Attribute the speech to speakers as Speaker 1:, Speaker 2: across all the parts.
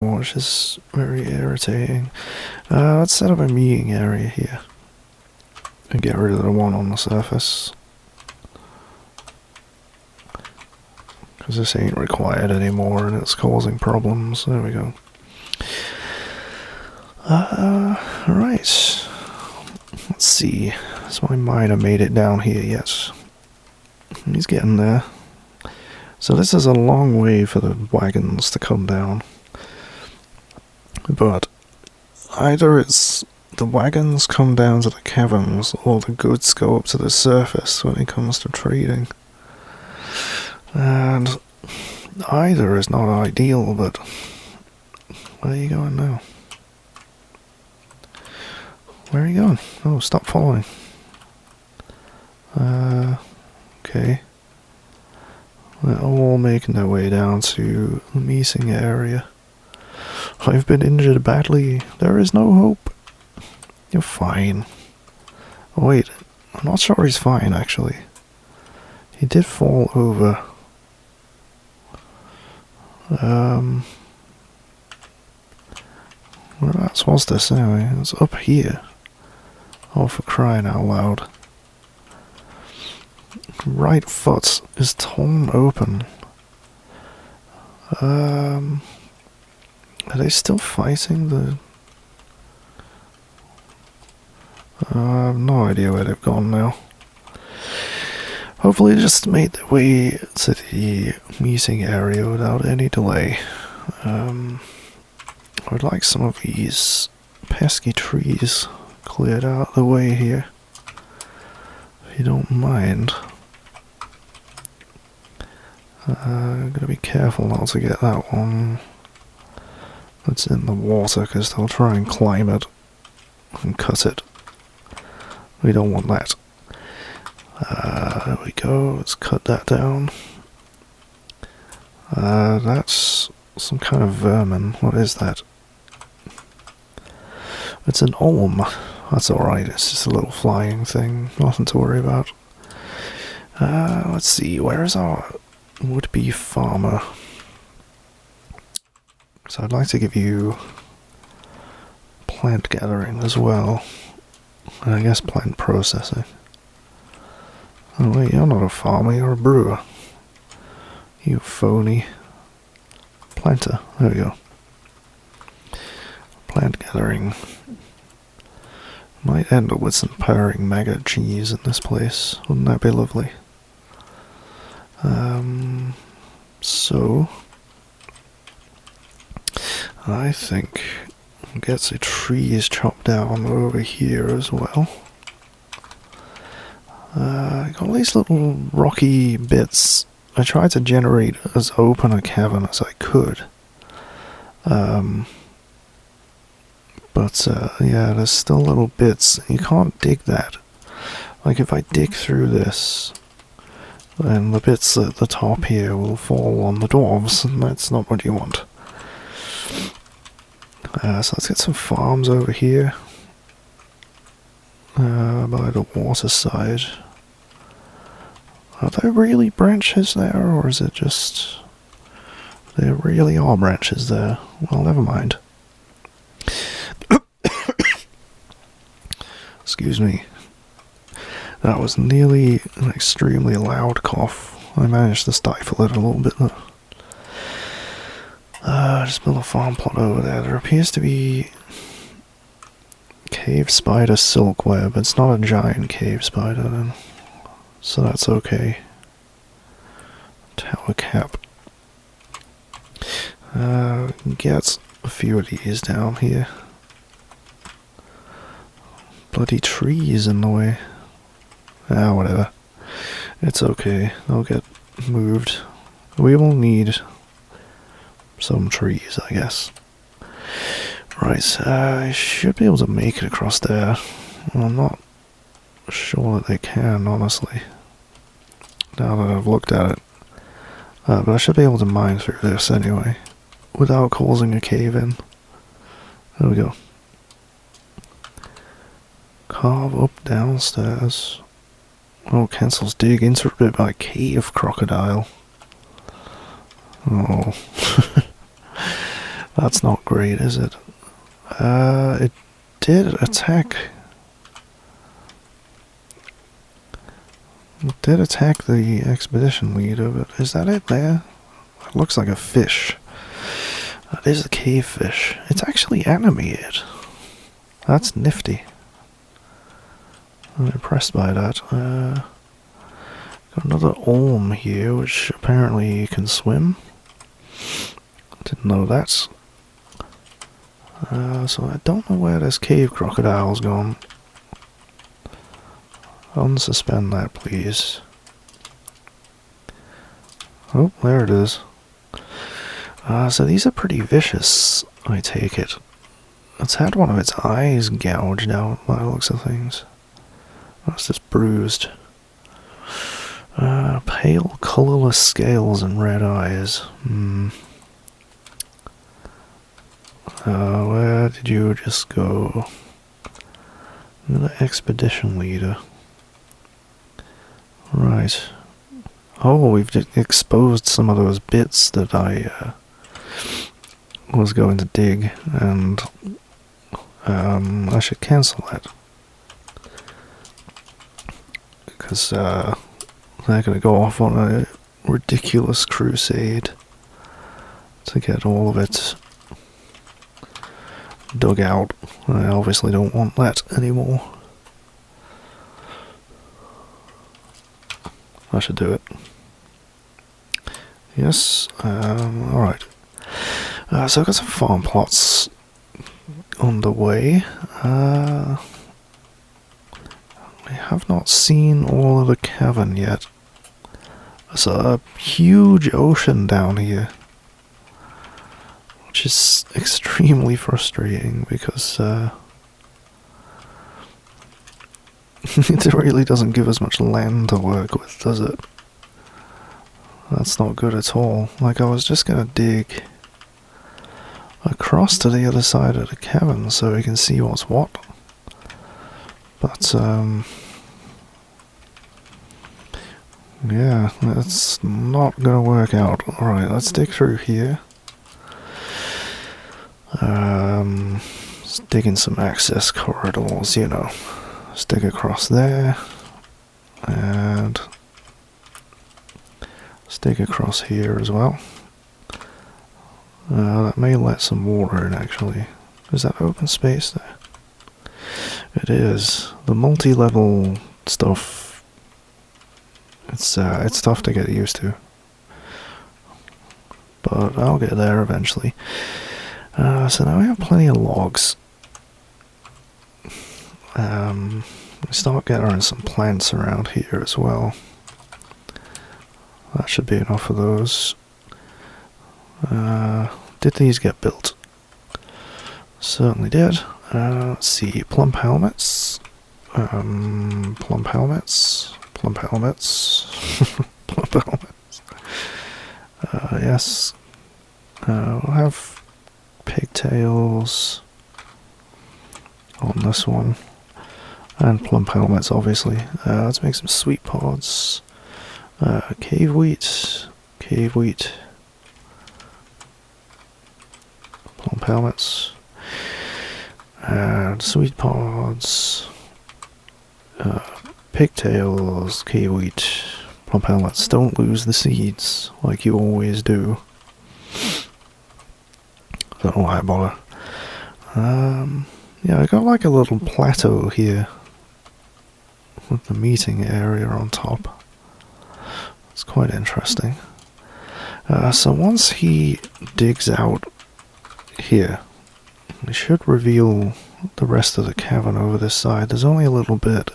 Speaker 1: which is very irritating. Let's set up a meeting area here. And get rid of the one on the surface. Because this ain't required anymore and it's causing problems. There we go. Right. Let's see. So I might have made it down here yet. He's getting there. So this is a long way for the wagons to come down. But either it's the wagons come down to the caverns or the goods go up to the surface when it comes to trading. And either is not ideal, but where are you going now? Where are you going? Oh, stop following. Okay. They're all making their way down to the meeting area. I've been injured badly. There is no hope. You're fine. Oh, wait, I'm not sure he's fine, actually. He did fall over. Whereabouts was this anyway? It's up here. Oh, for crying out loud. Right foot is torn open. Are they still fighting the... I have no idea where they've gone now. Hopefully they just made their way to the meeting area without any delay. I would like some of these pesky trees cleared out of the way here, if you don't mind. I'm gonna be careful not to get that one that's in the water, because they'll try and climb it and cut it. We don't want that. There we go, let's cut that down. That's some kind of vermin. What is that? It's an olm. That's alright, it's just a little flying thing, nothing to worry about. Let's see, where is our would-be farmer? So I'd like to give you plant gathering as well, and I guess plant processing. Oh wait, you're not a farmer, you're a brewer. You phony. Planter, there we go. Plant gathering. Might end up with some purring maggot cheese in this place, wouldn't that be lovely? So I think we'll get the trees chopped down over here as well. I got all these little rocky bits. I tried to generate as open a cavern as I could. But yeah, there's still little bits. You can't dig that. Like if I dig through this, then the bits at the top here will fall on the dwarves, and that's not what you want. So let's get some farms over here. By the water side. Are there really branches there, or is it just... There really are branches there. Well, never mind. Excuse me. That was nearly an extremely loud cough. I managed to stifle it a little bit though. Just build a farm plot over there. There appears to be cave spider silk web. It's not a giant cave spider then, so that's okay. Tower cap. Get a few of these down here. Bloody trees in the way. Ah, whatever. It's okay. They'll get moved. We will need some trees, I guess. Right, I should be able to make it across there. Well, I'm not sure that they can, honestly. Now that I've looked at it. But I should be able to mine through this anyway, without causing a cave-in. There we go. Carve up downstairs. Oh, cancels dig interrupted by cave crocodile. Oh. That's not great, is it? It did attack. It did attack the expedition leader, but is that it there? It looks like a fish. That is a cave fish. It's actually animated. That's nifty. I'm impressed by that. Got another orm here, which apparently can swim. Didn't know that. So I don't know where this cave crocodile's gone. Unsuspend that, please. Oh, there it is. So these are pretty vicious, I take it. It's had one of its eyes gouged out by the looks of things. That's just bruised. Pale, colourless scales and red eyes. Where did you just go? The expedition leader. Right. Oh, we've exposed some of those bits that I was going to dig, and I should cancel that. Because they're going to go off on a ridiculous crusade to get all of it dug out. I obviously don't want that anymore. I should do it. Yes, alright. So I've got some farm plots on the way. I have not seen all of the cavern yet. There's a huge ocean down here, which is extremely frustrating because it really doesn't give us much land to work with, does it? That's not good at all. Like, I was just gonna dig across to the other side of the cavern so we can see what's what. But, yeah, that's not gonna work out. Alright, let's dig through here. Let's dig in some access corridors, you know. Let's dig across there. And stick across here as well. That may let some water in, actually. Is that open space there? It is. The multi-level stuff, it's tough to get used to. But I'll get there eventually. So now we have plenty of logs. We start gathering some plants around here as well. That should be enough of those. Did these get built? Certainly did. Let's see, plump helmets. Plump helmets. Plump helmets. Plump helmets. Yes. We'll have pigtails on this one. And plump helmets, obviously. Let's make some sweet pods. Cave wheat, plump helmets, and sweet pods, pigtails, cave wheat, plump helmets. Don't lose the seeds like you always do. Don't know why I bother. Yeah, I got like a little plateau here with the meeting area on top. It's quite interesting. So once he digs out here, we should reveal the rest of the cavern over this side. There's only a little bit,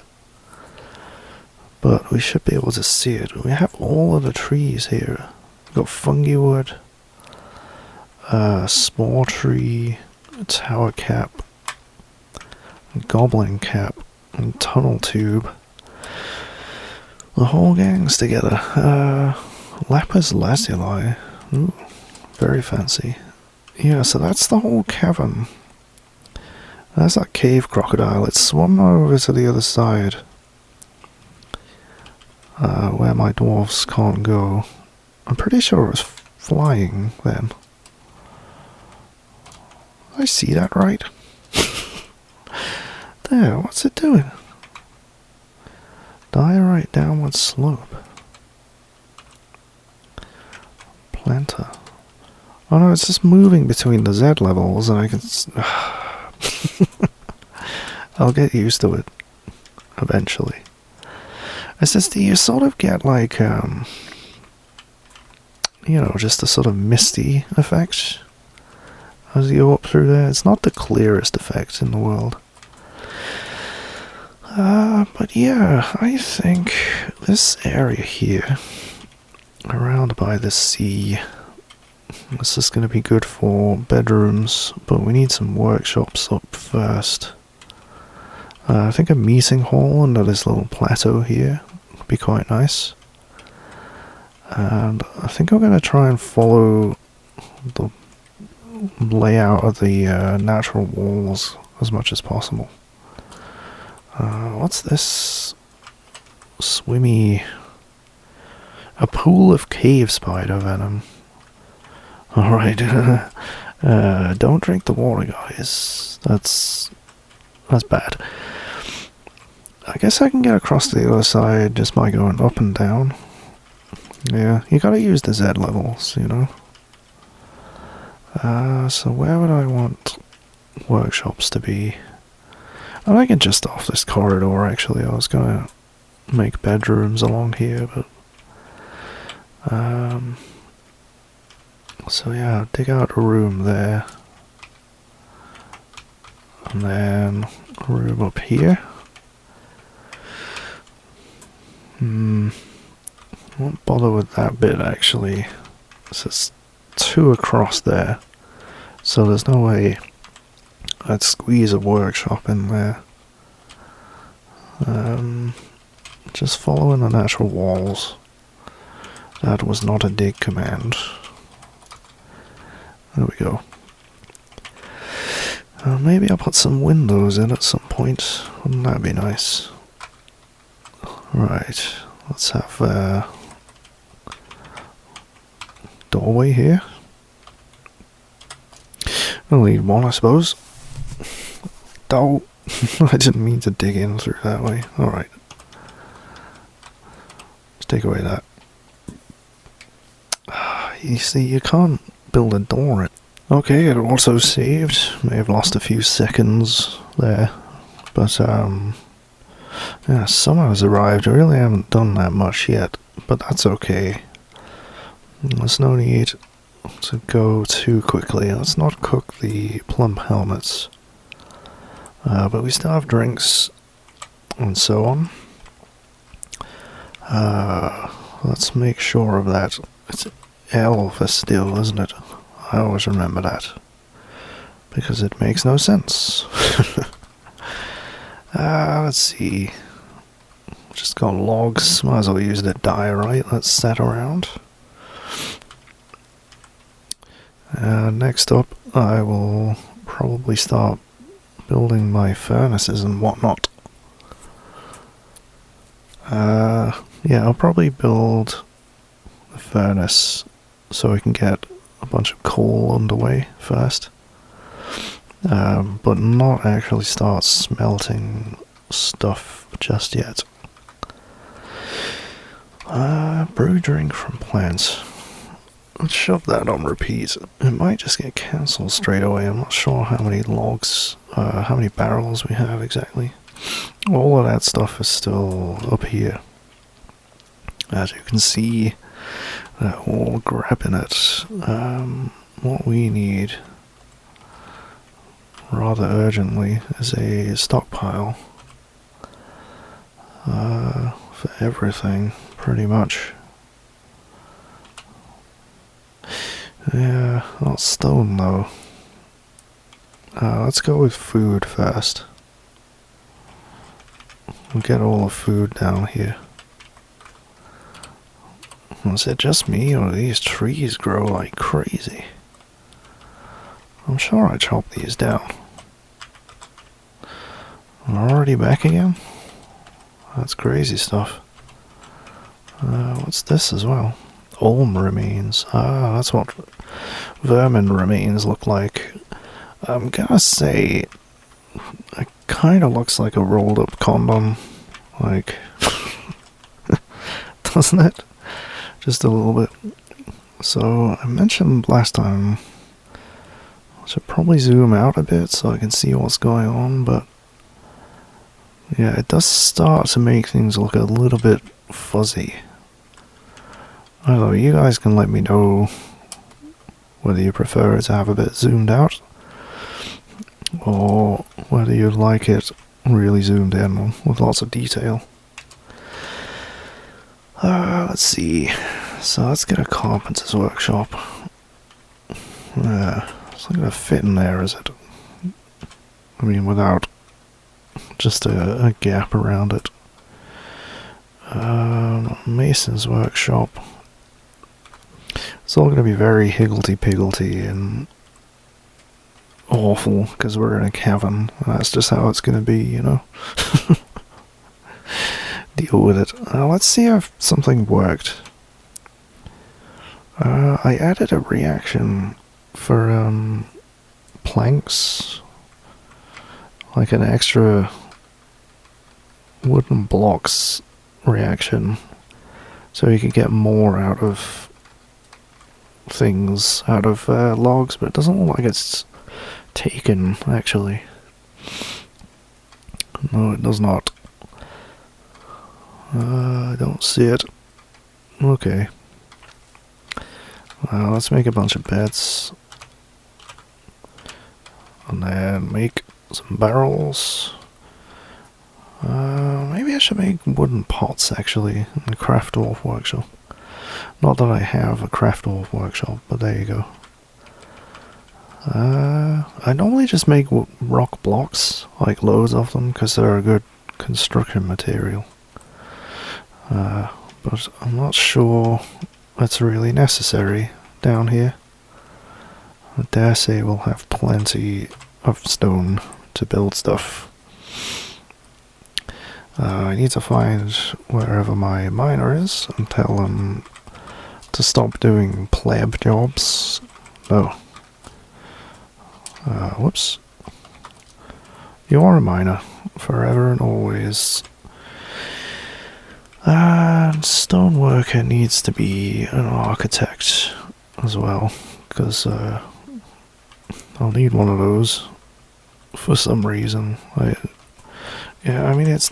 Speaker 1: but we should be able to see it. We have all of the trees here. We've got fungi wood, spore tree, tower cap, goblin cap, and tunnel tube. The whole gang's together. Lapis lazuli. Ooh, very fancy. Yeah, so that's the whole cavern. That's that cave crocodile. It's swum over to the other side. Where my dwarves can't go. I'm pretty sure it was flying then. I see that right? There, what's it doing? Diorite downward slope. Planter. Oh no, it's just moving between the Z levels and I can... I'll get used to it. Eventually. It's just you sort of get like, you know, just a sort of misty effect as you go up through there. It's not the clearest effect in the world. But yeah, I think this area here, around by the sea, this is going to be good for bedrooms, but we need some workshops up first. I think a meeting hall under this little plateau here would be quite nice. And I think I'm going to try and follow the layout of the natural walls as much as possible. What's this? Swimmy... A pool of cave spider venom. Alright. Don't drink the water, guys. That's bad. I guess I can get across to the other side just by going up and down. Yeah, you gotta use the Z levels, you know. So where would I want workshops to be? I like it just off this corridor, actually. I was gonna make bedrooms along here, but... so yeah, dig out a room there. And then a room up here. Won't bother with that bit, actually. So it's 2 across there. So there's no way I'd squeeze a workshop in there. Just following the natural walls. That was not a dig command. There we go. Maybe I'll put some windows in at some point. Wouldn't that be nice? Right, let's have a doorway here. We'll need one, I suppose. Oh, I didn't mean to dig in through that way. Alright. Let's take away that. You see, you can't build a door. Okay, it also saved. May have lost a few seconds there. But, yeah, summer has arrived. I really haven't done that much yet. But that's okay. There's no need to go too quickly. Let's not cook the plump helmets. But we still have drinks and so on. Let's make sure of that. It's Elf still, isn't it? I always remember that. Because it makes no sense. Let's see. Just got logs. Might as well use the diorite. Let's set around. Next up, I will probably start building my furnaces and whatnot. Yeah, I'll probably build the furnace so I can get a bunch of coal underway first. But not actually start smelting stuff just yet. Brew drink from plants. Let's shove that on repeat. It might just get cancelled straight away. I'm not sure how many logs, how many barrels we have exactly. All of that stuff is still up here. As you can see, they're all grabbing it. What we need, rather urgently, is a stockpile. For everything, pretty much. Yeah, not stone though. Let's go with food first. We'll get all the food down here. Is it just me, or do these trees grow like crazy? I'm sure I chopped these down. I'm already back again? That's crazy stuff. What's this as well? Olm remains. Ah, that's what vermin remains look like. I'm gonna say it kind of looks like a rolled up condom, like, doesn't it? Just a little bit. So I mentioned last time I should probably zoom out a bit so I can see what's going on, but yeah, it does start to make things look a little bit fuzzy. I don't know, you guys can let me know whether you prefer it to have a bit zoomed out or whether you like it really zoomed in with lots of detail. Let's see. So let's get a carpenter's workshop. It's not going to fit in there, is it? I mean, without just a gap around it. Mason's workshop. It's all going to be very higgledy-piggledy and awful because we're in a cavern. And that's just how it's going to be, you know? Deal with it. Let's see if something worked. I added a reaction for planks, like an extra wooden blocks reaction, so you can get more out of things, out of logs, but it doesn't look like it's taken, actually. No, it does not. I don't see it. Okay. Let's make a bunch of beds. And then make some barrels. Maybe I should make wooden pots, actually, in the craft dwarf workshop. Not that I have a craft dwarf workshop, but there you go. I normally just make rock blocks, like loads of them, because they're a good construction material. But I'm not sure that's really necessary down here. I dare say we'll have plenty of stone to build stuff. I need to find wherever my miner is and tell him to stop doing pleb jobs. No. Whoops. You are a miner, forever and always. And stoneworker needs to be an architect as well, because I'll need one of those for some reason. Yeah, I mean, it's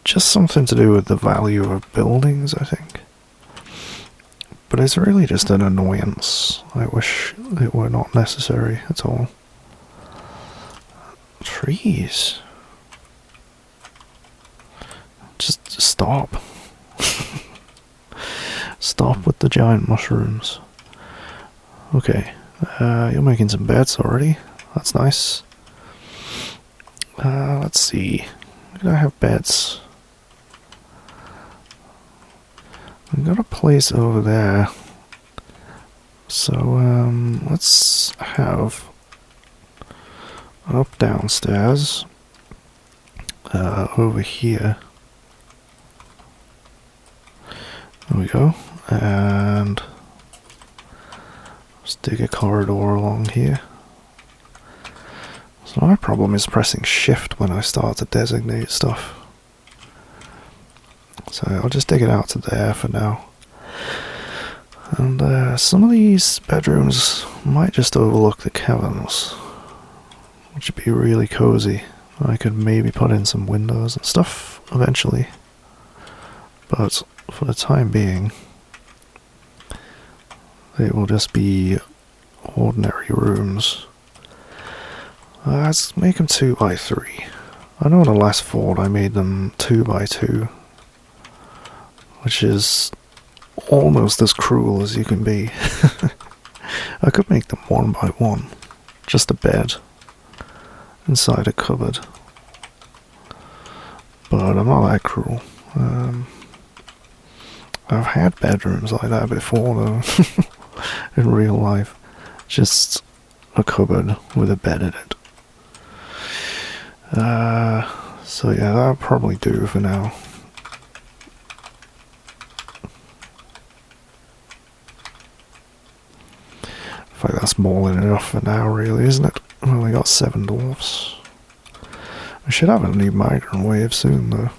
Speaker 1: just something to do with the value of buildings, I think. But it's really just an annoyance. I wish it were not necessary at all. Trees. Just stop. Stop with the giant mushrooms. Okay, you're making some beds already. That's nice. Let's see. Where do I have beds? I've got a place over there. So, let's have up downstairs. Over here. There we go. And let's dig a corridor along here. So my problem is pressing shift when I start to designate stuff. So I'll just dig it out to there for now. And some of these bedrooms might just overlook the caverns, which would be really cozy. I could maybe put in some windows and stuff eventually. But for the time being, they will just be ordinary rooms. Let's make them 2x3. I know in the last fort I made them 2x2, which is almost as cruel as you can be. I could make them 1x1, just a bed inside a cupboard. But I'm not that cruel. I've had bedrooms like that before, though, in real life. Just a cupboard with a bed in it. So yeah, that'll probably do for now. In fact, that's more than enough for now, really, isn't it? We only got 7 dwarfs. We should have a new migrant wave soon, though.